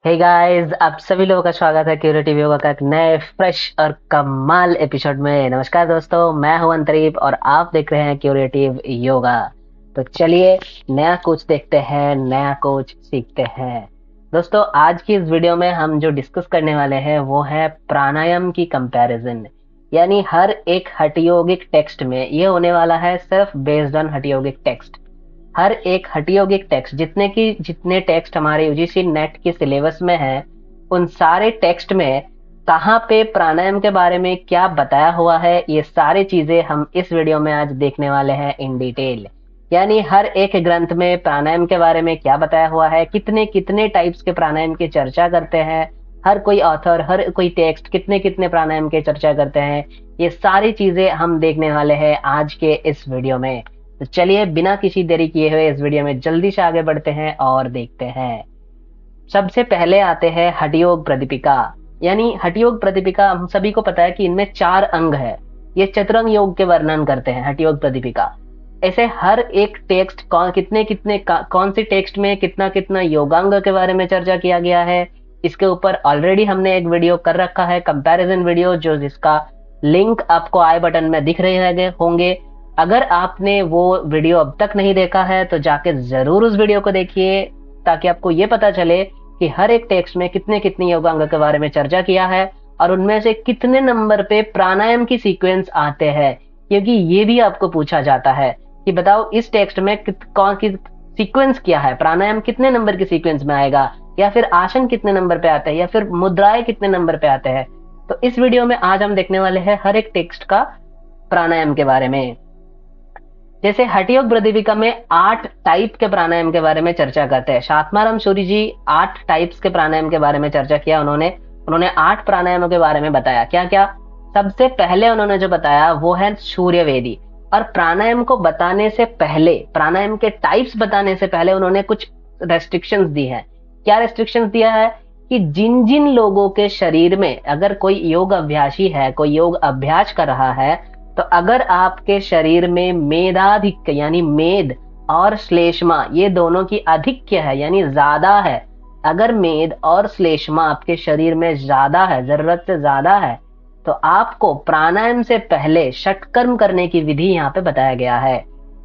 Hey guys, आप सभी लोगों का स्वागत है क्यूरेटिव योगा का एक नए फ्रेश और कमाल एपिसोड में। नमस्कार दोस्तों, मैं हूं अंतरीप और आप देख रहे हैं क्यूरेटिव योगा। तो चलिए नया कुछ देखते हैं, नया कुछ सीखते हैं। दोस्तों, आज की इस वीडियो में हम जो डिस्कस करने वाले हैं वो है प्राणायाम की कंपैरिजन। यानी हर एक हठयोगिक टेक्स्ट में ये होने वाला है सिर्फ बेस्ड ऑन हठयोगिक टेक्स्ट। हर एक हठयोगिक टेक्स्ट जितने टेक्स्ट हमारे यूजीसी नेट के सिलेबस में है, उन सारे टेक्स्ट में कहाँ पे प्राणायाम के बारे में क्या बताया हुआ है, ये सारी चीजें हम इस वीडियो में आज देखने वाले हैं इन डिटेल। यानी हर एक ग्रंथ में प्राणायाम के बारे में क्या बताया हुआ है, कितने कितने टाइप्स के प्राणायाम की चर्चा करते हैं, हर कोई ऑथर, हर कोई टेक्स्ट कितने कितने प्राणायाम की चर्चा करते हैं, ये सारी चीजें हम देखने वाले हैं आज के इस वीडियो में। तो चलिए बिना किसी देरी किए हुए इस वीडियो में जल्दी से आगे बढ़ते हैं और देखते हैं। सबसे पहले आते हैं हठयोग प्रदीपिका। यानी हठयोग प्रदीपिका, हम सभी को पता है कि इनमें 4 अंग है। ये चतुरंग योग के वर्णन करते हैं हठयोग प्रदीपिका। ऐसे हर एक टेक्स्ट कौन सी टेक्स्ट में कितना कितना योगांग के बारे में चर्चा किया गया है, इसके ऊपर ऑलरेडी हमने एक वीडियो कर रखा है, कंपैरिजन वीडियो, जो जिसका लिंक आपको आई बटन में दिख रहे होंगे। अगर आपने वो वीडियो अब तक नहीं देखा है तो जाके जरूर उस वीडियो को देखिए, ताकि आपको ये पता चले कि हर एक टेक्स्ट में कितने कितने योगांग के बारे में चर्चा किया है और उनमें से कितने नंबर पे प्राणायाम की सीक्वेंस आते हैं। क्योंकि ये भी आपको पूछा जाता है कि बताओ इस टेक्स्ट में कौन की सीक्वेंस क्या है, प्राणायाम कितने नंबर की सीक्वेंस में आएगा, या फिर आसन कितने नंबर पे आते हैं, या फिर मुद्राएं कितने नंबर पे आते हैं। तो इस वीडियो में आज हम देखने वाले हैं हर एक टेक्स्ट का प्राणायाम के बारे में। जैसे हठयोग प्रदीपिका में 8 टाइप के प्राणायाम के बारे में चर्चा करते हैं। शातमाराम सूरी जी 8 टाइप्स के प्राणायाम के बारे में चर्चा किया। उन्होंने 8 प्राणायामों के बारे में बताया। क्या क्या? सबसे पहले उन्होंने जो बताया वो है सूर्य वेदी। और प्राणायाम को बताने से पहले, प्राणायाम के टाइप्स बताने से पहले उन्होंने कुछ रेस्ट्रिक्शंस दी है। क्या रेस्ट्रिक्शंस दिया है कि जिन जिन लोगों के शरीर में अगर कोई योग अभ्यासी है, कोई योग अभ्यास कर रहा है, तो अगर आपके शरीर में मेधाधिक्य यानी मेद और श्लेष्मा ये दोनों की अधिक्य है यानी ज्यादा है, अगर मेद और श्लेष्मा आपके शरीर में ज्यादा है, जरूरत से ज्यादा है, तो आपको प्राणायाम से पहले षटकर्म करने की विधि यहाँ पे बताया गया है।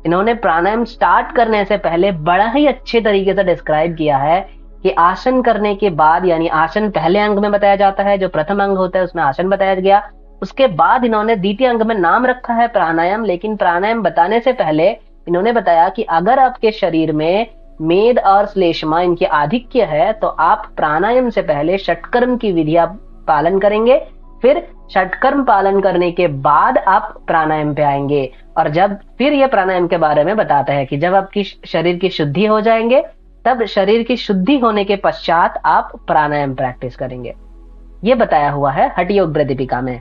इन्होंने प्राणायाम स्टार्ट करने से पहले बड़ा ही अच्छे तरीके से डिस्क्राइब किया है कि आसन करने के बाद, यानी आसन पहले अंग में बताया जाता है, जो प्रथम अंग होता है उसमें आसन बताया गया। उसके बाद इन्होंने द्वितीय अंग में नाम रखा है प्राणायाम, लेकिन प्राणायाम बताने से पहले इन्होंने बताया कि अगर आपके शरीर में मेद और श्लेष्मा इनकी आधिक्य है तो आप प्राणायाम से पहले षटकर्म की विधि आप पालन करेंगे, फिर षटकर्म पालन करने के बाद आप प्राणायाम पे आएंगे। और जब फिर ये प्राणायाम के बारे में बताता है कि जब आपकी शरीर की शुद्धि हो जाएंगे, तब शरीर की शुद्धि होने के पश्चात आप प्राणायाम प्रैक्टिस करेंगे। ये बताया हुआ है हठयोग प्रदीपिका में।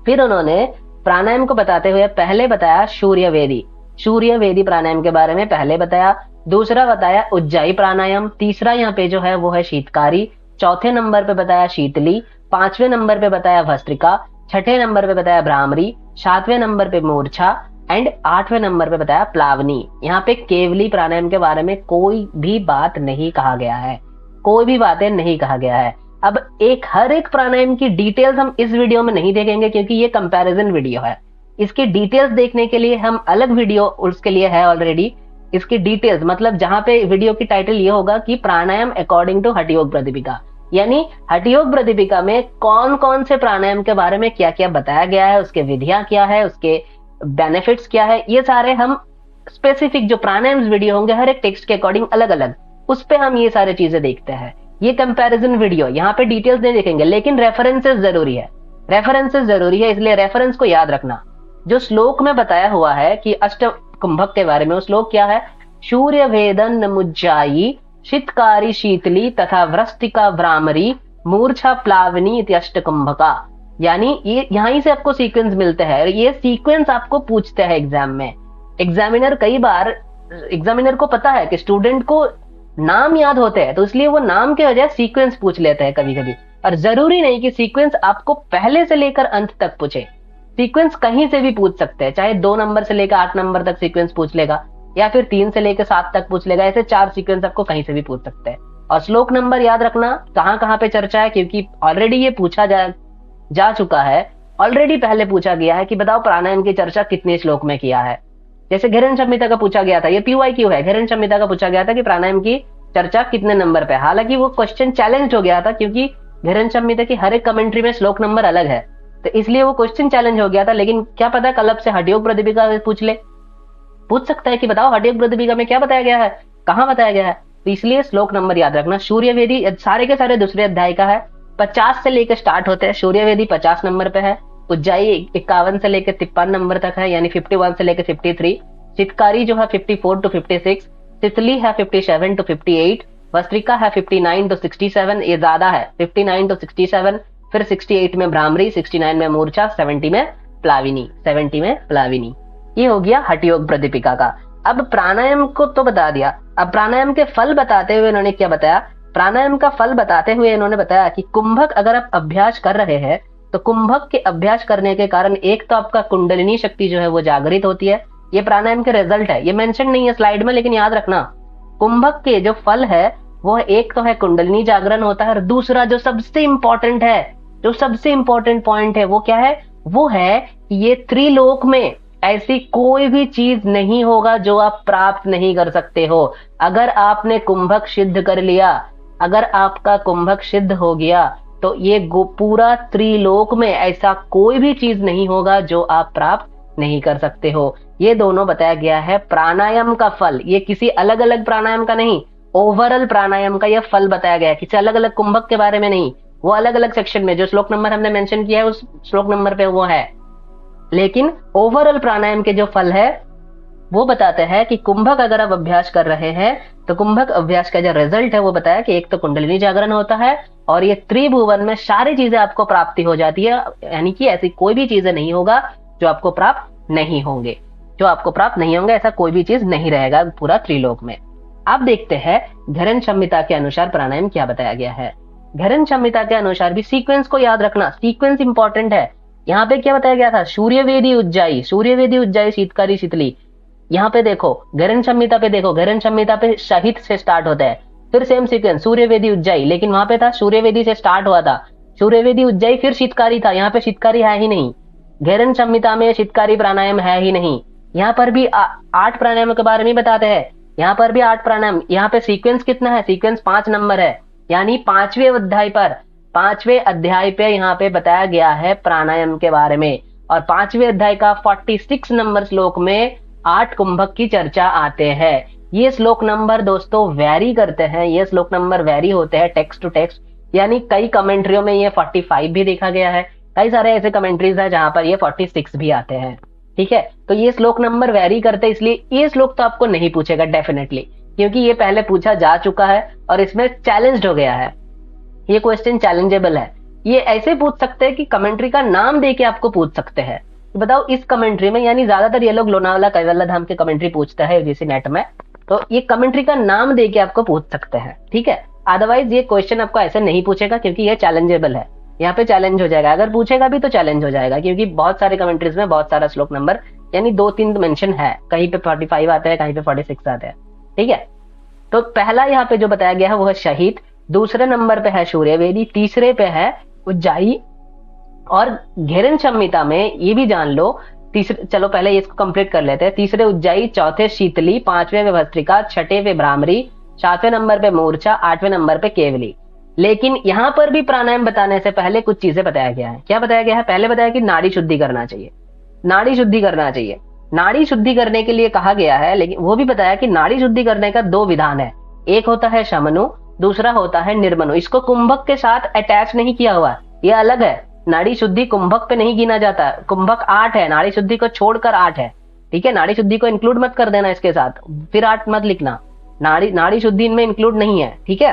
फिर उन्होंने प्राणायाम को बताते हुए पहले बताया सूर्य वेदी प्राणायाम के बारे में पहले बताया। दूसरा बताया उज्जाई प्राणायाम। तीसरा यहाँ पे जो है वो है शीतकारी। चौथे नंबर पे बताया शीतली। 5वें नंबर पे बताया भस्त्रिका। 6ठे नंबर पे बताया भ्रामरी। 7वें नंबर पे मूर्छा एंड 8वें नंबर पे बताया प्लावनी। यहाँ पे केवली प्राणायाम के बारे में कोई भी बात नहीं कहा गया है, कोई भी बातें नहीं कहा गया है। अब हर एक प्राणायाम की डिटेल्स हम इस वीडियो में नहीं देखेंगे क्योंकि ये कंपैरिजन वीडियो है। इसकी डिटेल्स देखने के लिए हम अलग वीडियो उसके लिए है ऑलरेडी। इसकी डिटेल्स मतलब जहां पे वीडियो की टाइटल ये होगा कि प्राणायाम अकॉर्डिंग टू हठयोग प्रदीपिका, यानी हठयोग प्रदीपिका में कौन कौन से प्राणायाम के बारे में क्या क्या बताया गया है, उसके विधियां क्या है, उसके बेनिफिट्स क्या है, ये सारे हम स्पेसिफिक जो प्राणायाम वीडियो होंगे हर एक टेक्स्ट के अकॉर्डिंग अलग अलग, उस पे हम ये सारे चीजें देखते हैं। ये कंपैरिजन वीडियो, यहाँ पे डिटेल्स नहीं देखेंगे, लेकिन रेफरेंसेस जरूरी है। रेफरेंसेस जरूरी है, इसलिए रेफरेंस को याद रखना। जो श्लोक में बताया हुआ है कि अष्ट कुंभक के बारे में, वो श्लोक क्या है? सूर्य वेदन मुज्जाई शीतकारी शीतली तथा व्रस्तिका भ्रामरी मूर्छा प्लावनी इति अष्ट कुंभका। यानी ये यहीं से आपको सीक्वेंस मिलते हैं। ये सीक्वेंस आपको पूछते हैं एग्जाम में। एग्जामिनर कई बार, एग्जामिनर को पता है कि स्टूडेंट को नाम याद होते हैं, तो इसलिए वो नाम के वजह सीक्वेंस पूछ लेते हैं कभी कभी। और जरूरी नहीं कि सीक्वेंस आपको पहले से लेकर अंत तक पूछे। सीक्वेंस कहीं से भी पूछ सकते हैं, चाहे 2 नंबर से लेकर 8 नंबर तक सीक्वेंस पूछ लेगा, या फिर 3 से लेकर 7 तक पूछ लेगा। ऐसे 4 सीक्वेंस आपको कहीं से भी पूछ सकते हैं। और श्लोक नंबर याद रखना कहाँ कहाँ पे चर्चा है, क्योंकि ऑलरेडी ये पूछा जा चुका है, ऑलरेडी पहले पूछा गया है कि बताओ प्राणायाम की चर्चा कितने श्लोक में किया है। जैसे घेरन संहिता का पूछा गया था, ये PYQ है, घेरन संहिता का पूछा गया था कि प्राणायाम की चर्चा कितने नंबर पे। हालांकि वो क्वेश्चन चैलेंज हो गया था, क्योंकि घेरन संहिता की हर एक कमेंट्री में श्लोक नंबर अलग है, तो इसलिए वो क्वेश्चन चैलेंज हो गया था। लेकिन क्या पता कल से हठयोग प्रदीपिका पूछ सकता है कि बताओ हठयोग प्रदीपिका में क्या बताया गया है, कहाँ बताया गया है। तो इसलिए श्लोक नंबर याद रखना। सूर्यवेदी सारे के सारे दूसरे अध्याय का है, 50 से लेकर स्टार्ट होते हैं। सूर्यवेदी 50 नंबर पे है, उज्जाई 51 से लेकर 53 नंबर तक है, यानी 51 से लेकर 53। चितकारी जो है 54 to 56, तितली है 57 to 58, वस्त्रिका है 59 to 67, ये ज्यादा है 59 to 67। फिर 68 में भ्रामरी, 69 में मूर्छा, 70 में प्लाविनी। ये हो गया हठयोग प्रदीपिका का। अब प्राणायाम को तो बता दिया, अब प्राणायाम के फल बताते हुए इन्होंने क्या बताया, प्राणायाम का फल बताते हुए इन्होंने बताया कि कुंभक अगर आप अभ्यास कर रहे हैं तो कुंभक के अभ्यास करने के कारण एक तो आपका कुंडलिनी शक्ति जो है वो जागृत होती है। ये प्राणायाम के रिजल्ट है, ये मेंशन नहीं है स्लाइड में, लेकिन याद रखना कुंभक के जो फल है वो एक तो है कुंडलिनी जागरण होता है, और दूसरा जो सबसे इंपॉर्टेंट है, जो सबसे इंपॉर्टेंट पॉइंट है वो क्या है, वो है कि ये त्रिलोक में ऐसी कोई भी चीज नहीं होगा जो आप प्राप्त नहीं कर सकते हो। अगर आपने कुंभक सिद्ध कर लिया, अगर आपका कुंभक सिद्ध हो गया, तो ये पूरा त्रिलोक में ऐसा कोई भी चीज नहीं होगा जो आप प्राप्त नहीं कर सकते हो। ये दोनों बताया गया है प्राणायाम का फल, ये किसी अलग अलग प्राणायाम का नहीं, ओवरऑल प्राणायाम का यह फल बताया गया है, किसी अलग अलग कुंभक के बारे में नहीं। वो अलग अलग सेक्शन में जो श्लोक नंबर हमने मेंशन किया है उस श्लोक नंबर पे वो है, लेकिन ओवरऑल प्राणायाम के जो फल है वो बताते हैं कि कुंभक अगर आप अभ्यास कर रहे हैं तो कुंभक अभ्यास का जो रिजल्ट है वो बताया कि एक तो कुंडलिनी जागरण होता है, और ये त्रिभुवन में सारी चीजें आपको प्राप्ति हो जाती है, यानी कि ऐसी कोई भी चीजें नहीं होगा जो आपको प्राप्त नहीं होंगे, जो आपको प्राप्त नहीं होंगे, ऐसा कोई भी चीज नहीं रहेगा पूरा त्रिलोक में। अब देखते हैं घेरन संहिता के अनुसार प्राणायाम क्या बताया गया है। घेरन संहिता के अनुसार भी सीक्वेंस को याद रखना, सीक्वेंस इंपॉर्टेंट है। यहाँ पे क्या बताया गया था, सूर्यवेदी उज्जाई, सूर्यवेदी उज्जाई शीतकारी शीतली। यहाँ पे देखो घेरन संहिता पे, देखो घेरन संहिता पे शहीद से स्टार्ट होता है, फिर सेम सीक्वेंस सूर्यवेदी उज्जाई, लेकिन वहां पे था सूर्यवेदी से स्टार्ट हुआ था, सूर्यवेदी उज्जाई फिर शीतकारी था, यहाँ पे शीतकारी है ही नहीं, घेरन संहिता में शीतकारी प्राणायाम है ही नहीं। यहाँ पर भी 8 प्राणायाम के बारे में बताते हैं, यहाँ पर भी 8 प्राणायाम। यहाँ पे सीक्वेंस कितना है, सीक्वेंस 5 नंबर है, यानी 5वें अध्याय पे यहाँ पे बताया गया है प्राणायाम के बारे में, और 5वें अध्याय का 46 नंबर श्लोक में 8 कुंभक की चर्चा आते हैं। ये श्लोक नंबर दोस्तों वेरी करते हैं, ये श्लोक नंबर वेरी होते हैं टेक्स्ट टू टेक्स्ट, यानी कई कमेंट्रियों में ये 45 भी देखा गया है, कई सारे ऐसे कमेंट्रीज है जहां पर ये 46 भी आते हैं। ठीक है, तो ये श्लोक नंबर वेरी करते हैं, इसलिए ये श्लोक तो आपको नहीं पूछेगा डेफिनेटली, क्योंकि ये पहले पूछा जा चुका है और इसमें चैलेंज हो गया है, ये क्वेश्चन चैलेंजेबल है। ये ऐसे पूछ सकते हैं कि कमेंट्री का नाम दे के आपको पूछ सकते हैं, तो बताओ इस कमेंट्री में, यानी ज्यादातर ये लोग लोनावाला कैवल्य धाम के कमेंट्री पूछता है यूजीसी नेट में, तो ये कमेंट्री का नाम दे के आपको पूछ सकते हैं। ठीक है, अदरवाइज ये क्वेश्चन आपको ऐसे नहीं पूछेगा, क्योंकि ये चैलेंजेबल है, यहाँ पे चैलेंज हो जाएगा, अगर पूछेगा भी तो चैलेंज हो जाएगा, क्योंकि बहुत सारे कमेंट्रीज में बहुत सारा श्लोक नंबर यानी 2-3 मेंशन है, कहीं पे 45 आते हैं, कहीं पे 46 आते हैं। ठीक है, तो पहला यहाँ पे जो बताया गया है वो है शहीद, दूसरे नंबर पे है सूर्यवेदी, तीसरे पे है उज्जाई, और घेरन संहिता में ये भी जान लो, तीसरे, चलो पहले इसको कंप्लीट कर लेते हैं, तीसरे उज्जाई, चौथे शीतली, 5वें पे भस्त्रिका, 6ठे पे भ्रामरी, 7वें नंबर पे मूर्छा, 8वें नंबर पे केवली। लेकिन यहाँ पर भी प्राणायाम बताने से पहले कुछ चीजें बताया गया है। क्या बताया गया है, पहले बताया कि नाड़ी शुद्धि करना चाहिए, नाड़ी शुद्धि करना चाहिए, नाड़ी शुद्धि करने के लिए कहा गया है, लेकिन वो भी बताया कि नाड़ी शुद्धि करने का 2 विधान है, एक होता है शमनु, दूसरा होता है निर्मनु। इसको कुंभक के साथ अटैच नहीं किया हुआ, ये अलग है, नाड़ी शुद्धि कुंभक पे नहीं गिना जाता, कुंभक 8 है, नाड़ी शुद्धि को छोड़कर 8 है। ठीक है, नाड़ी शुद्धि को इंक्लूड मत कर देना इसके साथ, फिर 8 मत लिखना, नाड़ी शुद्धि इनमें इंक्लूड नहीं है। ठीक है,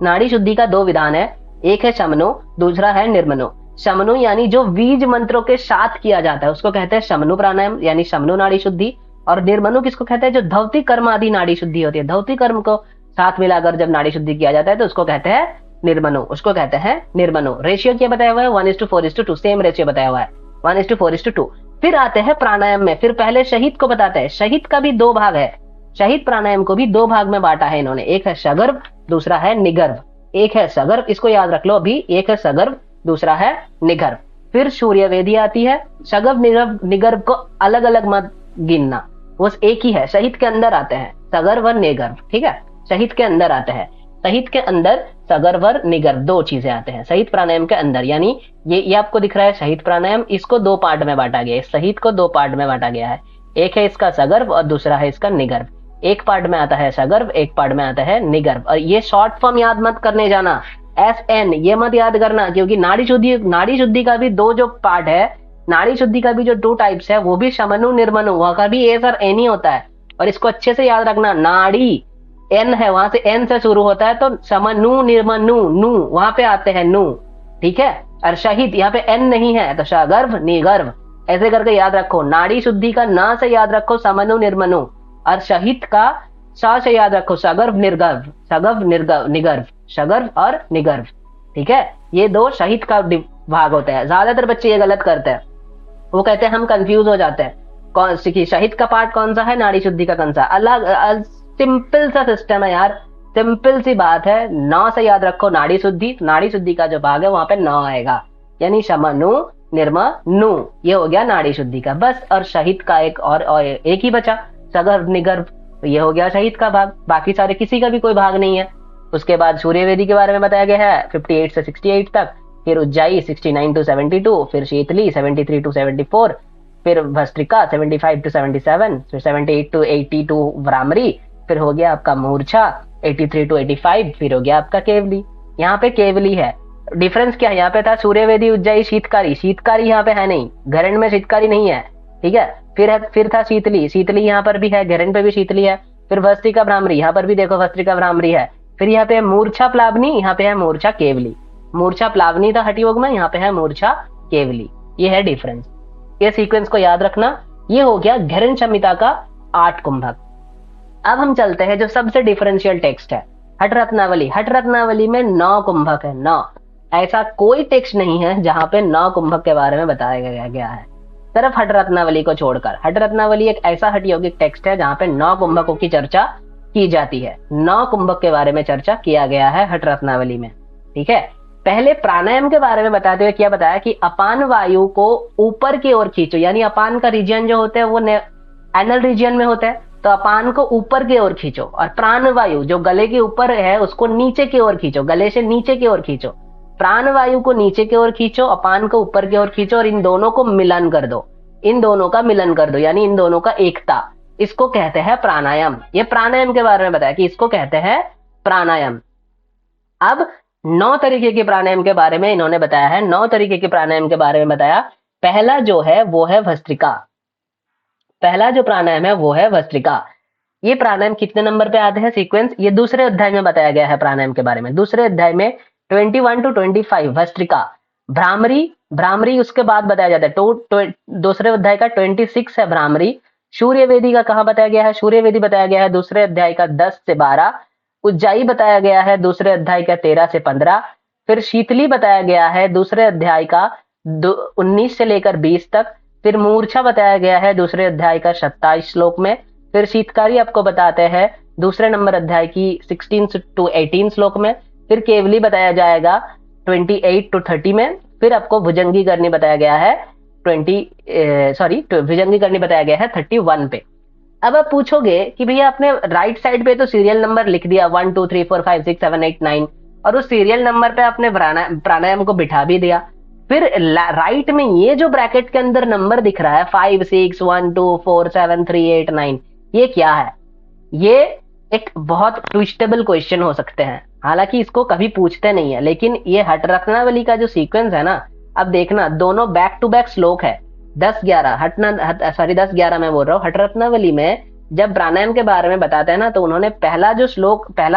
नाड़ी शुद्धि का 2 विधान है, एक है शमनु, दूसरा है निर्मनु। शमनु यानी जो बीज मंत्रों के साथ किया जाता है उसको कहते हैं शमनु प्राणायाम, यानी शमनु नाड़ी शुद्धि, और निर्मनु किसको कहते हैं, जो धवती कर्म आदि नाड़ी शुद्धि होती है, धवती कर्म को साथ मिलाकर जब नाड़ी शुद्धि किया जाता है तो उसको कहते हैं निर्मनु, उसको कहते हैं निर्मनु। रेशियो क्या बताया हुआ है, 1:4:2, सेम रेशियो बताया हुआ है, 1:4:2। फिर आते हैं प्राणायाम में, फिर पहले शहीद को बताते हैं, शहीद का भी 2 भाग है, शहीद प्राणायाम को भी दो भाग में बांटा है इन्होंने, एक है सगर्भ, दूसरा है निगर्भ। एक है सगर्भ, इसको याद रख लो अभी, एक है सगर्भ, दूसरा है निगर्भ। फिर सूर्य वेदी आती है। सगर्भ निगर्भ, निगर्भ को अलग अलग मत गिनना, वो एक ही है, शहीद के अंदर आते हैं सगर्भ और निगर्भ, ठीक है, शहीद के अंदर आते हैं। शहीद के अंदर सगर्भ और निगर्भ दो चीजें आते हैं शहीद प्राणायाम के अंदर। यानी ये आपको दिख रहा है शहीद प्राणायाम, इसको दो पार्ट में बांटा गया है, शहीद को दो पार्ट में बांटा गया है, एक है इसका सगर्भ और दूसरा है इसका निगर्भ। एक पार्ट में आता है सगर्भ, एक पार्ट में आता है निगर्भ। और ये शॉर्ट फॉर्म याद मत करने जाना, SN ये मत याद करना, क्योंकि नाड़ी शुद्धि का भी दो जो पार्ट है, नाड़ी शुद्धि का भी जो दो टाइप्स है, वो भी शमनु निर्मनु, वहां का भी एस और एन ही होता है। और इसको अच्छे से याद रखना, नाड़ी एन है, वहां से एन से शुरू होता है, तो शमनु निर्मनु नु वहां पे आते हैं नु, ठीक है। और शहीद यहाँ पे एन नहीं है, तो सगर्भ निगर्भ ऐसे करके याद रखो। नाड़ी शुद्धि का ना से याद रखो समनु निर्मनु, और शहीद का सा से याद रखो सगर्भ निर्गर्भ, सगर्भ निर्गर्भ निगर्भ, सगर्भ और निगर्भ, ठीक है। ये दो शहीद का भाग होता है। ज्यादातर बच्चे ये गलत करते हैं, वो कहते हैं हम कंफ्यूज हो जाते हैं, कौन सी शहीद का पार्ट कौन सा है, नाड़ी शुद्धि का कौन सा, अलग सिंपल सा सिस्टम है यार, सिंपल सी बात है। नौ से याद रखो नाड़ी शुद्धि, नाड़ी शुद्धि का जो भाग है वहां पे नौ आएगा, यानी शमनु निर्मा नु, ये हो गया नाड़ी शुद्धि का बस। और शहीद का और एक ही बचा सगर्भ निगर्भ, तो ये हो गया शहीद का भाग, बाकी सारे किसी का भी कोई भाग नहीं है। उसके बाद सूर्य वेदी के बारे में बताया गया है 58 से 68 तक, फिर उज्जाई 69 to 72, फिर शीतली 73 to 74, फिर भस्त्रिका 75 to 77, फिर 78 to 82 भ्रामरी, फिर हो गया आपका मूर्छा 83 to 85, फिर हो गया आपका केवली। यहाँ पे केवली है, डिफरेंस क्या है, यहाँ पे था सूर्य वेदी उज्जाई शीतकारी, शीतकारी यहाँ पे है नहीं, घरण में शीतकारी नहीं है, ठीक है। फिर था शीतली, शीतली यहाँ पर भी है, घरण पे भी शीतली है। फिर भस्त्रिका भ्रामरी, यहाँ पर भी देखो भस्त्रिका भ्रामरी है। फिर यहाँ पे मूर्छा प्लावनी, यहाँ पे है मूर्छा केवली। मूर्छा प्लावनी था हठयोग में, यहाँ पे है मूर्छा केवली, ये है डिफरेंस। ये सीक्वेंस को याद रखना। ये हो गया घरण संहिता का 8 कुंभक। अब हम चलते हैं जो सबसे डिफरेंशियल टेक्स्ट है, हठ रत्नावली। हठ रत्नावली में 9 कुंभक है, 9। ऐसा कोई टेक्स्ट नहीं है जहां पे 9 कुंभक के बारे में बताया गया है, सिर्फ हठ रत्नावली को छोड़कर। हठ रत्नावली एक ऐसा हठ यौगिक टेक्स्ट है जहां पे 9 कुंभकों की चर्चा की जाती है, 9 कुंभक के बारे में चर्चा किया गया है हठ रत्नावली में, ठीक है। पहले प्राणायाम के बारे में बताते हुए क्या बताया कि अपान वायु को ऊपर की ओर खींचो, यानी अपान का रीजन जो होता है वो एनल रीजन में होता है, तो अपान को ऊपर की ओर खींचो, और प्राण वायु जो गले के ऊपर है उसको नीचे की ओर खींचो, गले से नीचे की ओर खींचो। प्राण वायु को नीचे की ओर खींचो, अपान को ऊपर की ओर खींचो, और इन दोनों को मिलन कर दो, इन दोनों का मिलन कर दो, यानी इन दोनों का एकता, इसको कहते हैं प्राणायाम। ये प्राणायाम के बारे में बताया कि इसको कहते हैं प्राणायाम। अब 9 तरीके के प्राणायाम के बारे में इन्होंने बताया है, 9 तरीके के प्राणायाम के बारे में बताया। पहला जो है वो है भस्त्रिका, पहला जो प्राणायाम है वो है भस्त्रिका। ये प्राणायाम कितने नंबर पे आते हैं सीक्वेंस, ये दूसरे अध्याय में बताया गया है प्राणायाम के बारे में, दूसरे अध्याय में 21 to 25 भस्त्रिका। भ्रामरी, भ्रामरी उसके बाद बताया जाता है, दूसरे अध्याय का 26 है भ्रामरी। सूर्य वेदी का कहाँ बताया गया है, सूर्य वेदी बताया गया है दूसरे अध्याय का 10 से 12। उज्जाई बताया गया है दूसरे अध्याय का 13 से 15। फिर शीतली बताया गया है दूसरे अध्याय का 19 से लेकर 20 तक। फिर मूर्छा बताया गया है दूसरे अध्याय का 27 श्लोक में। फिर शीतकारी आपको बताते हैं दूसरे नंबर अध्याय की 16 to 18 श्लोक में। फिर केवली बताया जाएगा 28 to 30 में। फिर आपको भुजंगी करनी बताया गया है भुजंगी करनी बताया गया है 31 पे। अब आप पूछोगे कि भैया आपने राइट साइड पे तो सीरियल नंबर लिख दिया 1 2 3 4 5 6 7 8 9, और उस सीरियल नंबर पे आपने प्राणायाम को बिठा भी दिया। फिर राइट में ये जो ब्रैकेट के अंदर नंबर दिख रहा है 5 6 1 2 4 7 3 8 9, ये क्या है? ये एक बहुत ट्विस्टेबल क्वेश्चन हो सकते हैं, हालांकि इसको कभी पूछते नहीं है, लेकिन ये हठ रत्नावली का जो सीक्वेंस है ना, अब देखना दोनों बैक टू बैक श्लोक है 10-11 10-11 मैं बोल रहा हूँ। हठ रत्नावली में जब प्राणायाम के बारे में बताते हैं ना, तो उन्होंने पहला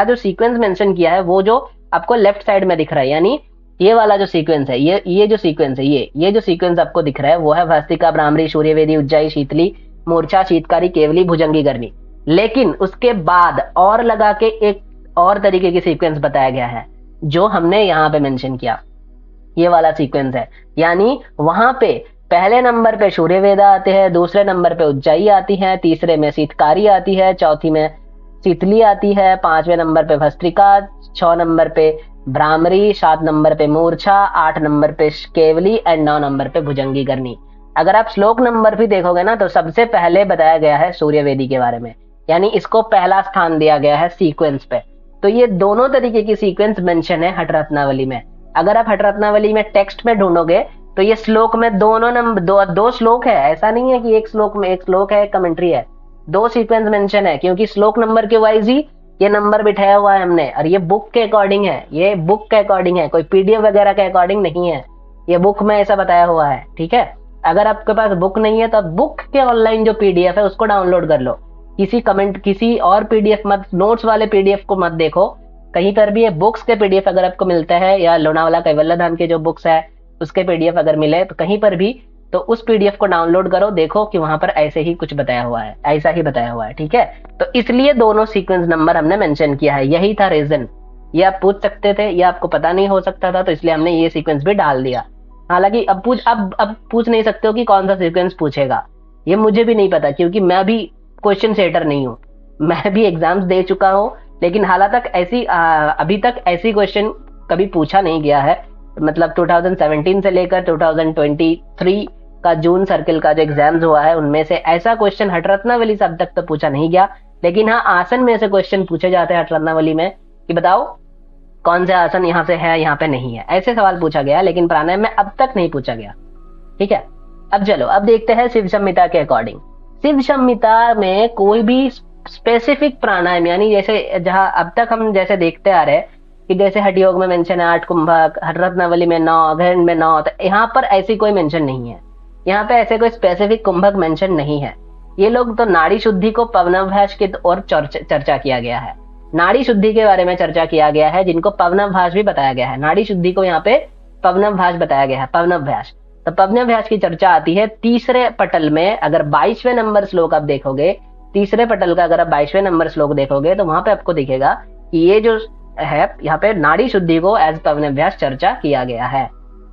जो सीक्वेंस मेंशन किया है वो जो आपको लेफ्ट साइड में दिख रहा है, यानी ये वाला जो सीक्वेंस है, ये जो सीक्वेंस है, ये जो सीक्वेंस आपको दिख रहा है वो है भस्त्रिका, भ्रामरी, सूर्यवेदी, उज्जाई, शीतली, मूर्छा, शीतकारी, केवली, भुजंगी करनी। लेकिन उसके बाद और लगा के एक और तरीके की सीक्वेंस बताया गया है जो हमने यहाँ पे मेंशन किया, ये वाला सीक्वेंस है। यानी वहां पे पहले नंबर पे सूर्यवेदा आते हैं, दूसरे नंबर पे उज्जाई आती है, तीसरे में शीतकारी आती है, चौथी में शीतली आती है, पांचवें नंबर पे भस्त्रिका, 6 नंबर पे भ्रामरी, 7 नंबर पे मूर्छा, 8 नंबर पे केवली एंड 9 नंबर पे भुजंगी करनी। अगर आप श्लोक नंबर भी देखोगे ना तो सबसे पहले बताया गया है सूर्यवेदी के बारे में, यानी इसको पहला स्थान दिया गया है सीक्वेंस पे। तो ये दोनों तरीके की सीक्वेंस मेंशन है हठ रत्नावली में। अगर आप हठ रत्नावली में टेक्स्ट में ढूंढोगे तो ये श्लोक में दोनों नंबर दो श्लोक है, ऐसा नहीं है कि एक श्लोक में एक श्लोक है, एक कमेंट्री है, 2 सीक्वेंस मेंशन है, क्योंकि श्लोक नंबर के वाइज ही ये नंबर बिठाया हुआ है हमने, और ये बुक के अकॉर्डिंग है, ये बुक के अकॉर्डिंग है, कोई पीडीएफ वगैरह के अकॉर्डिंग नहीं है, ये बुक में ऐसा बताया हुआ है। ठीक है, अगर आपके पास बुक नहीं है तो बुक के ऑनलाइन जो पीडीएफ है उसको डाउनलोड कर लो, किसी और पीडीएफ मत, नोट्स वाले पीडीएफ को मत देखो कहीं पर भी। ये बुक्स के पीडीएफ अगर आपको मिलता है, या लोनावाला कैवल्य धाम के जो बुक्स है उसके पीडीएफ अगर मिले तो कहीं पर भी, तो उस पीडीएफ को डाउनलोड करो, देखो कि वहां पर ऐसे ही कुछ बताया हुआ है, ऐसा ही बताया हुआ है। ठीक है, तो इसलिए दोनों सीक्वेंस नंबर हमने मेंशन किया है, यही था रीजन। ये आप पूछ सकते थे, ये आपको पता नहीं हो सकता था, तो इसलिए हमने ये सीक्वेंस भी डाल दिया। हालांकि अब पूछ नहीं सकते हो कि कौन सा सीक्वेंस पूछेगा, ये मुझे भी नहीं पता, क्योंकि मैं भी क्वेश्चन सेटर नहीं हूँ, मैं भी एग्जाम्स दे चुका हूँ, लेकिन अभी तक ऐसी क्वेश्चन कभी पूछा नहीं गया है। मतलब 2017 से लेकर 2023 का जून सर्किल का जो एग्जाम्स हुआ है उनमें से ऐसा क्वेश्चन हठ रत्नावली से अब तक तो पूछा नहीं गया। लेकिन हाँ, आसन में से क्वेश्चन पूछे जाते हैं हठ रत्नावली में कि बताओ कौन से आसन यहाँ से है, यहाँ पे नहीं है, ऐसे सवाल पूछा गया, लेकिन प्राणायाम में अब तक नहीं पूछा गया। ठीक है, अब चलो अब देखते हैं शिव संहिता के अकॉर्डिंग। शिव संहिता में कोई भी स्पेसिफिक प्राणायाम, यानी जैसे जहां अब तक हम जैसे देखते आ रहे हैं कि जैसे हठ योग में मेंशन है 8 कुंभक, हठ रत्नावली में 9, अघरण में 9, तो यहाँ पर ऐसी कोई मेंशन नहीं है, यहाँ पे ऐसे कोई स्पेसिफिक कुंभक मेंशन नहीं है। ये लोग तो नाड़ी शुद्धि को पवनाभ्यास की ओर चर्चा किया गया है, नाड़ी शुद्धि के बारे में चर्चा किया गया है, जिनको पवनाभ्यास भी बताया गया है। नाड़ी शुद्धि को यहाँ पे पवनाभ्यास बताया गया है, पवनाभ्यास। तो पवनाभ्यास की चर्चा आती है तीसरे पटल में। अगर 22वें नंबर श्लोक आप देखोगे, तीसरे पटल का अगर आप 22वें नंबर श्लोक देखोगे तो वहां पे आपको दिखेगा कि ये जो है यहाँ पे नाड़ी शुद्धि को एज पवनाभ्यास चर्चा किया गया है।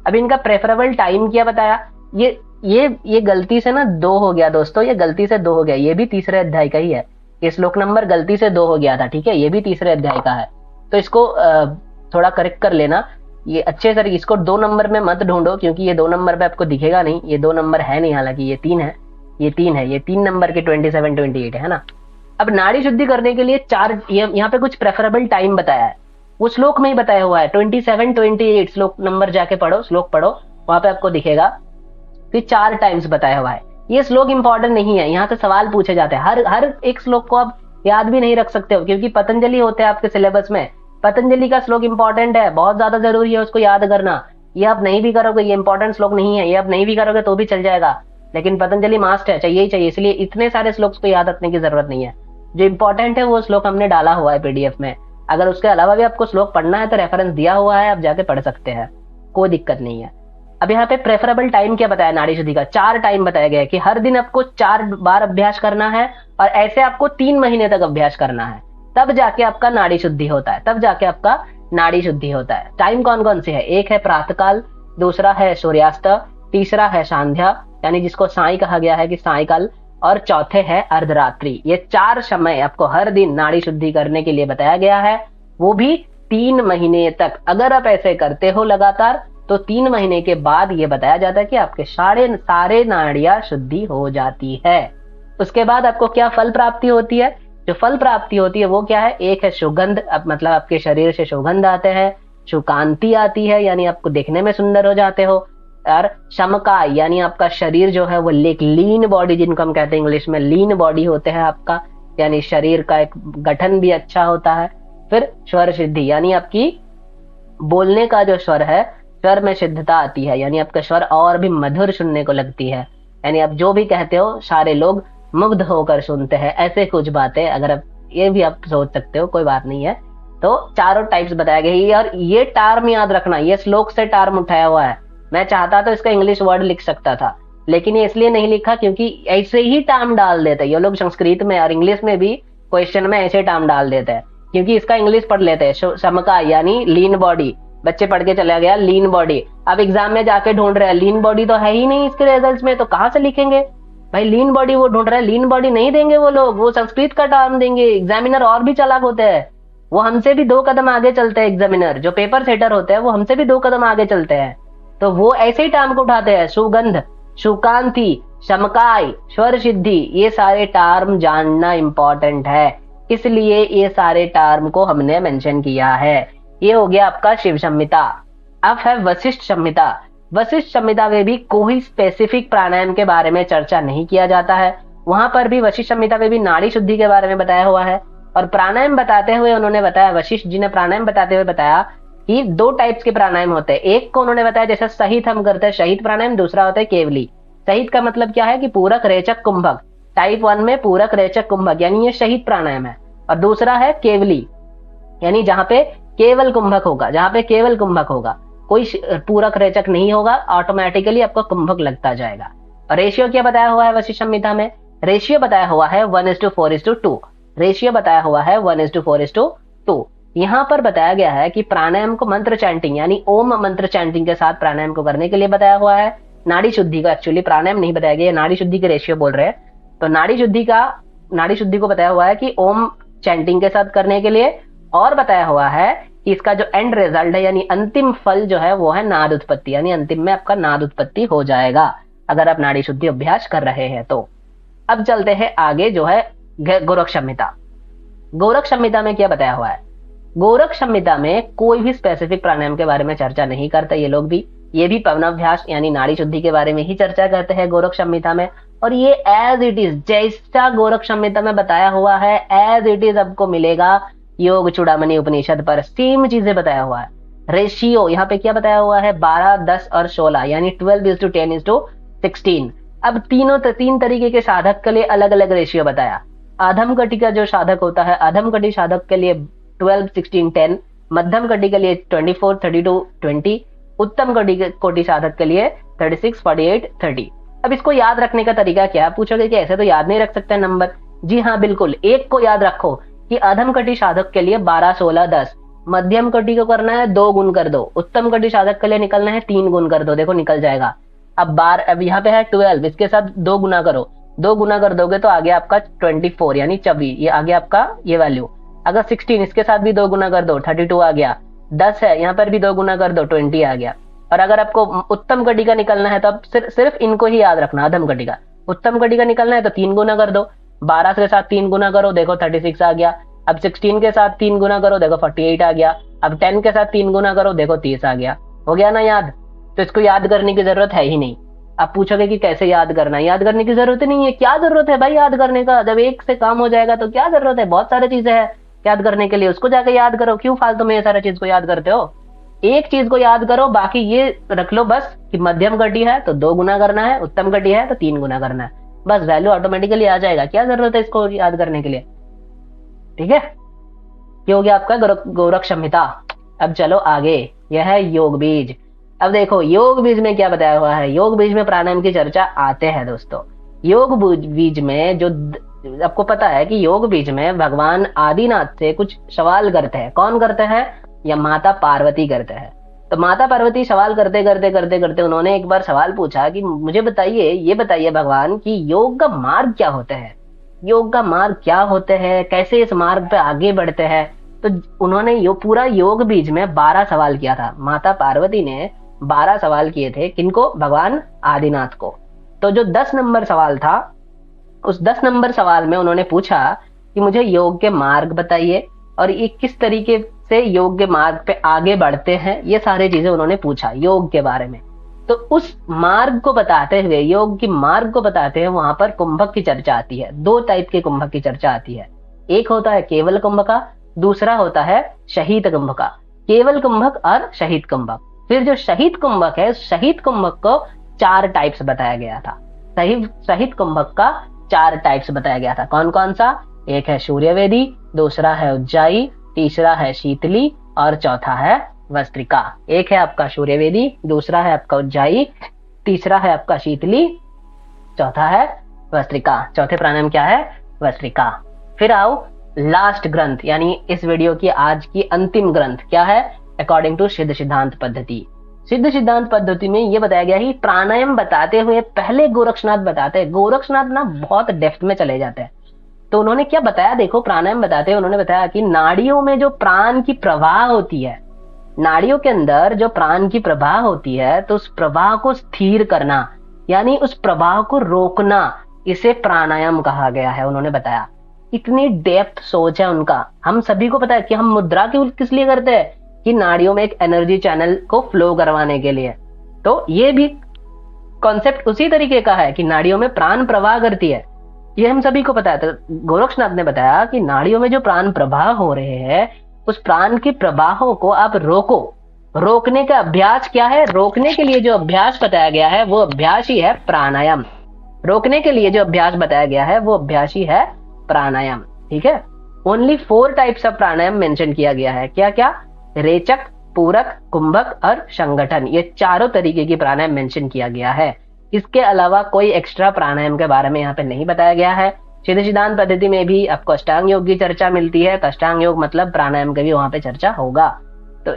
अब इनका प्रेफरेबल टाइम क्या बताया, ये गलती से ना 2 हो गया दोस्तों, ये गलती से 2 हो गया, ये भी तीसरे अध्याय का ही है, ये श्लोक नंबर गलती से 2 हो गया था। ठीक है, ये भी तीसरे अध्याय का है, तो इसको थोड़ा करेक्ट कर लेना, ये अच्छे से। इसको 2 नंबर में मत ढूंढो, क्योंकि ये 2 नंबर पे आपको दिखेगा नहीं, ये 2 नंबर है नहीं, हालांकि ये 3 है, ये 3 नंबर के 27 28 है ना। अब नाड़ी शुद्धि करने के लिए 4 यहाँ पे कुछ प्रेफरेबल टाइम बताया है, वो श्लोक में ही बताया हुआ है। 27 28 श्लोक नंबर जाके पढ़ो, श्लोक पढ़ो, वहां पे आपको दिखेगा कि 4 टाइम्स बताया हुआ है। ये श्लोक इंपॉर्टेंट नहीं है, यहाँ से सवाल पूछे जाते हैं, हर एक श्लोक को आप याद भी नहीं रख सकते हो, क्योंकि पतंजलि होते हैं आपके सिलेबस में, पतंजलि का श्लोक इंपॉर्टेंट है, बहुत ज्यादा जरूरी है उसको याद करना। ये आप नहीं भी करोगे, ये इंपॉर्टेंट श्लोक नहीं है, ये आप नहीं भी करोगे तो भी चल जाएगा, लेकिन पतंजलि मास्ट है, चाहिए ही चाहिए, इसलिए इतने सारे श्लोक को याद रखने की जरूरत नहीं है। जो इंपॉर्टेंट है वो श्लोक हमने डाला हुआ है पीडीएफ में, अगर उसके अलावा भी आपको श्लोक पढ़ना है तो रेफरेंस दिया हुआ है, आप जाके पढ़ सकते हैं, कोई दिक्कत नहीं है। अब यहाँ पे प्रेफरेबल टाइम क्या बताया नाड़ी शुद्धि का, 4 टाइम बताया गया है कि हर दिन आपको 4 बार अभ्यास करना है, और ऐसे आपको 3 महीने तक अभ्यास करना है, तब जाके आपका नाड़ी शुद्धि होता है, तब जाके आपका नाड़ी शुद्धि होता है। टाइम कौन कौन से है, एक है प्रातःकाल, दूसरा है सूर्यास्त, तीसरा है संध्या यानी जिसको साई कहा गया है कि सायकाल, और चौथे है अर्धरात्रि। ये 4 समय आपको हर दिन नाड़ी शुद्धि करने के लिए बताया गया है, वो भी 3 महीने तक। अगर आप ऐसे करते हो लगातार तो 3 महीने के बाद ये बताया जाता है कि आपके सारे नाड़ियां शुद्धि हो जाती है। उसके बाद आपको क्या फल प्राप्ति होती है, जो फल प्राप्ति होती है वो क्या है, एक है सुगंध, मतलब आपके शरीर से सुगंध आते हैं, सुकांति आती है यानी आपको देखने में सुंदर हो जाते हो, और समका यानी आपका शरीर जो है वो लीन बॉडी, जिनको हम कहते हैं इंग्लिश में लीन बॉडी होते हैं आपका, यानी शरीर का एक गठन भी अच्छा होता है। फिर स्वर सिद्धि यानी आपकी बोलने का जो स्वर है, स्वर में सिद्धता आती है, यानी आपका स्वर और भी मधुर सुनने को लगती है, यानी आप जो भी कहते हो सारे लोग मुग्ध होकर सुनते हैं, ऐसे कुछ बातें। अगर आप ये भी आप सोच सकते हो, कोई बात नहीं है। तो चारों टाइप्स बताए गए, और ये टर्म याद रखना, ये श्लोक से टर्म उठाया हुआ है। मैं चाहता तो इसका इंग्लिश वर्ड लिख सकता था, लेकिन ये इसलिए नहीं लिखा क्योंकि ऐसे ही टर्म डाल देते ये लोग, संस्कृत में और इंग्लिश में भी क्वेश्चन में ऐसे टर्म डाल देते हैं, क्योंकि इसका इंग्लिश पढ़ लेते हैं। समका यानी लीन बॉडी, बच्चे पढ़ के चला गया लीन बॉडी, अब एग्जाम में जाके ढूंढ रहे हैं लीन बॉडी तो है ही नहीं इसके रिजल्ट्स में, तो कहां से लिखेंगे भाई लीन बॉडी, वो ढूंढ रहे हैं लीन बॉडी नहीं देंगे वो लोग, वो संस्कृत का टर्म देंगे। एग्जामिनर और भी चालाक होते हैं, वो हमसे भी 2 कदम आगे चलते हैं, एग्जामिनर जो पेपर सेटर होते हैं वो हमसे भी 2 कदम आगे चलते हैं, तो वो ऐसे ही टर्म को उठाते हैं। सुगंध, सुकांति, शमकाय, स्वर सिद्धि, ये सारे टर्म जानना इंपॉर्टेंट है, इसलिए ये सारे टर्म को हमने मेंशन किया है। ये हो गया आपका शिव संहिता। अब है वशिष्ठ संहिता। वशिष्ठ संहिता में भी कोई स्पेसिफिक प्राणायाम के बारे में चर्चा नहीं किया जाता है, वहां पर भी वशिष्ठ संहिता में भी नाड़ी शुद्धि के बारे में बताया हुआ है। और प्राणायाम बताते हुए उन्होंने बताया, वशिष्ठ जी ने प्राणायाम बताते हुए बताया कि 2 टाइप्स के प्राणायाम होते हैं। एक को उन्होंने बताया जैसे सहित हम करते हैं शहीद प्राणायाम, दूसरा होता है केवली। सहित का मतलब क्या है कि पूरक, रेचक, कुंभक। टाइप 1 में पूरक, रेचक, कुंभक यानी ये शहीद प्राणायाम है। और दूसरा है केवली, यानी जहां पे केवल कुंभक होगा, जहां पे केवल कुंभक होगा, कोई पूरक रेचक नहीं होगा, ऑटोमेटिकली आपको कुंभक लगता जाएगा। और रेशियो क्या बताया हुआ है वशिष्ठ संहिता में? रेशियो बताया हुआ है 1:4:2। रेशियो बताया हुआ है 1:4:2। यहाँ पर बताया गया है कि प्राणायाम को मंत्र चैंटिंग यानी ओम मंत्र चैंटिंग के साथ प्राणायाम को करने के लिए बताया हुआ है। नाड़ी शुद्धि का एक्चुअली प्राणायाम नहीं बताया गया, नाड़ी शुद्धि के रेशियो बोल रहे हैं, तो नाड़ी शुद्धि को बताया हुआ है कि ओम चैंटिंग के साथ करने के लिए, और बताया हुआ है कि इसका जो एंड रिजल्ट है यानी अंतिम फल जो है वो है नाद उत्पत्ति, यानी अंतिम में आपका नाद उत्पत्ति हो जाएगा अगर आप नाड़ी शुद्धि अभ्यास कर रहे हैं तो। अब चलते हैं आगे जो है गोरख संहिता। गोरख संहिता में क्या बताया हुआ है? गोरख संहिता में कोई भी स्पेसिफिक प्राणायाम के बारे में चर्चा नहीं करते ये लोग भी, ये भी पवनाभ्यास यानी नाड़ी शुद्धि के बारे में ही चर्चा करते हैं गोरख संहिता में। और ये एज इट इज जैसा गोरख संहिता में बताया हुआ है एज इट इज आपको मिलेगा योग चूड़ामणि उपनिषद पर, सेम चीजें बताया हुआ है। रेशियो यहाँ पे क्या बताया हुआ है? 12, 10 और 16 यानी 12:10:16। अब तीन तरीके के साधक के लिए अलग अलग रेशियो बताया। आधम कटी का जो साधक होता है, आधम कटी साधक के लिए 12, 16, 10, मध्यम कटी के लिए 24, 32, 20, उत्तम कोटि साधक के लिए 36, 48, 30। अब इसको याद रखने का तरीका क्या है? पूछोगे कि ऐसे तो याद नहीं रख सकते नंबर। जी हाँ बिल्कुल, एक को याद रखो कि अधम कटी साधक के लिए 12, 16, 10, मध्यम कटी को करना है 2 गुण कर दो, उत्तम कटी साधक के लिए निकलना है 3 गुण कर दो, देखो निकल जाएगा। अब यहाँ पे है 12, इसके साथ 2 गुना करो, 2 गुना कर दोगे तो आगे आपका 24 यानी 24, ये आगे आपका ये वैल्यू। अगर 16 इसके साथ भी 2 गुना कर दो 32 आ गया, 10 है यहाँ पर भी 2 गुना कर दो 20 आ गया। और अगर आपको उत्तम कटी का निकलना है तो अब सिर्फ इनको ही याद रखना, अधम कटी का। उत्तम कटी का निकलना है तो 3 गुना कर दो, 12 के साथ 3 गुना करो देखो 36 आ गया। अब 16 के साथ 3 गुना करो देखो 48 आ गया। अब 10 के साथ 3 गुना करो देखो 30 आ गया। हो गया ना याद? तो इसको याद करने की जरूरत है ही नहीं। आप पूछोगे कि कैसे याद करना है? याद करने की जरूरत ही नहीं है। क्या जरूरत है भाई याद करने का? जब एक से काम हो जाएगा तो क्या जरूरत है? बहुत सारी चीजें हैं याद करने के लिए, उसको जाके याद करो। क्यों फालतू में ये सारी चीज को याद करते हो? एक चीज को याद करो, बाकी ये रख लो बस कि मध्यम कटी है तो 2 गुना करना है, उत्तम कटी है तो 3 गुना करना है, बस वैल्यू ऑटोमेटिकली आ जाएगा। क्या जरूरत है इसको याद करने के लिए? ठीक है, ये हो गया आपका गोरख संहिता। अब चलो आगे, यह है योग बीज। अब देखो योग बीज में क्या बताया हुआ है। योग बीज में प्राणायाम की चर्चा आते हैं दोस्तों। योग बीज में जो आपको पता है कि योग बीज में भगवान आदिनाथ से कुछ सवाल करते हैं। कौन करते हैं? या माता पार्वती करते हैं। तो माता पार्वती सवाल करते करते करते करते उन्होंने एक बार सवाल पूछा कि मुझे बताइए, ये बताइए भगवान कि योग का मार्ग क्या होता है, योग का मार्ग क्या होते हैं, कैसे इस मार्ग पे आगे बढ़ते हैं। तो उन्होंने पूरा योग बीज में 12 सवाल किया था। माता पार्वती ने 12 सवाल किए थे, किनको? भगवान आदिनाथ को। तो जो 10 नंबर सवाल था, उस 10 नंबर सवाल में उन्होंने पूछा कि मुझे योग के मार्ग बताइए और ये किस तरीके से योग के मार्ग पे आगे बढ़ते हैं, ये सारी चीजें उन्होंने पूछा योग के बारे में। तो उस मार्ग को बताते हुए, योग की मार्ग को बताते हुए वहां पर कुंभक की चर्चा आती है। 2 टाइप के कुंभक की चर्चा आती है। एक होता है केवल कुंभका, दूसरा होता है शहीद कुंभका। केवल कुंभक और शहीद कुंभक। फिर जो शहीद कुंभक है, शहीद कुंभक को 4 टाइप्स बताया गया था। शहीद कुंभक का 4 टाइप्स बताया गया था। कौन कौन सा? एक है सूर्यवेदी, दूसरा है उज्जाई, तीसरा है शीतली और चौथा है वस्त्रिका। एक है आपका सूर्यवेदी, दूसरा है आपका उज्जाई, तीसरा है आपका शीतली, चौथा है वस्त्रिका। चौथे प्राणायाम क्या है? वस्त्रिका। फिर आओ लास्ट ग्रंथ, यानी इस वीडियो की आज की अंतिम ग्रंथ क्या है? अकॉर्डिंग टू सिद्ध सिद्धांत पद्धति। सिद्ध सिद्धांत पद्धति में ये बताया गया कि प्राणायाम बताते हुए पहले गोरक्षनाथ बताते हैं, गोरक्षनाथ ना बहुत डेप्थ में चले जाते हैं। तो उन्होंने क्या बताया, देखो प्राणायाम बताते हुए उन्होंने बताया कि नाड़ियों में जो प्राण की प्रवाह होती है, नाड़ियों के अंदर जो प्राण की प्रवाह होती है, तो उस प्रवाह को स्थिर करना यानी उस प्रवाह को रोकना, इसे प्राणायाम कहा गया है। उन्होंने बताया इतनी डेप्थ सोच है उनका। हम सभी को पता है कि हम मुद्रा किस लिए करते हैं, कि नाड़ियों में एक एनर्जी चैनल को फ्लो करवाने के लिए। तो ये भी कॉन्सेप्ट उसी तरीके का है कि नाड़ियों में प्राण प्रवाह करती है, ये हम सभी को पता है। तो गोरक्षनाथ ने बताया कि नाड़ियों में जो प्राण प्रवाह हो रहे हैं, उस प्राण के प्रवाहों को आप रोको। रोकने का अभ्यास क्या है, रोकने के लिए जो अभ्यास बताया गया है वो अभ्यास ही है प्राणायाम। रोकने के लिए जो अभ्यास बताया गया है वो अभ्यास ही है प्राणायाम। ठीक है। Only 4 types of pranayama mention किया गया है। क्या क्या? रेचक, पूरक, कुंभक और संगठन। ये चारों तरीके की प्राणायाम मेंशन किया गया है। इसके अलावा कोई एक्स्ट्रा प्राणायाम के बारे में यहाँ पे नहीं बताया गया है। सिद्ध सिद्धांत पद्धति में भी आपको अष्टांग योग की चर्चा मिलती है, तो अष्टांग योग मतलब प्राणायाम का भी वहां पे चर्चा होगा। तो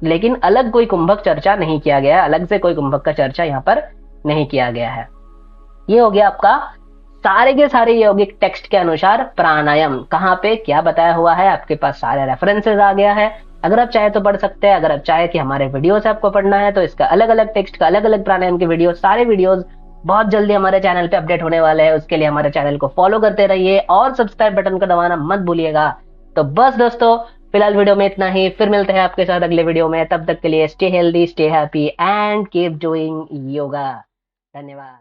लेकिन अलग कोई कुंभक चर्चा नहीं किया गया है, अलग से कोई कुंभक का चर्चा यहाँ पर नहीं किया गया है। ये हो गया आपका सारे के सारे यौगिक टेक्स्ट के अनुसार प्राणायाम कहाँ पे क्या बताया हुआ है, आपके पास सारे रेफरेंसेस आ गया है। अगर आप चाहे तो पढ़ सकते हैं, अगर आप चाहे कि हमारे वीडियो से आपको पढ़ना है तो इसका अलग अलग टेक्स्ट का अलग अलग प्राणायाम के वीडियो, सारे वीडियोस बहुत जल्दी हमारे चैनल पे अपडेट होने वाले हैं। उसके लिए हमारे चैनल को फॉलो करते रहिए और सब्सक्राइब बटन को दबाना मत भूलिएगा। तो बस दोस्तों, फिलहाल वीडियो में इतना ही, फिर मिलते हैं आपके साथ अगले वीडियो में। तब तक के लिए stay healthy, stay happy and keep doing yoga. धन्यवाद।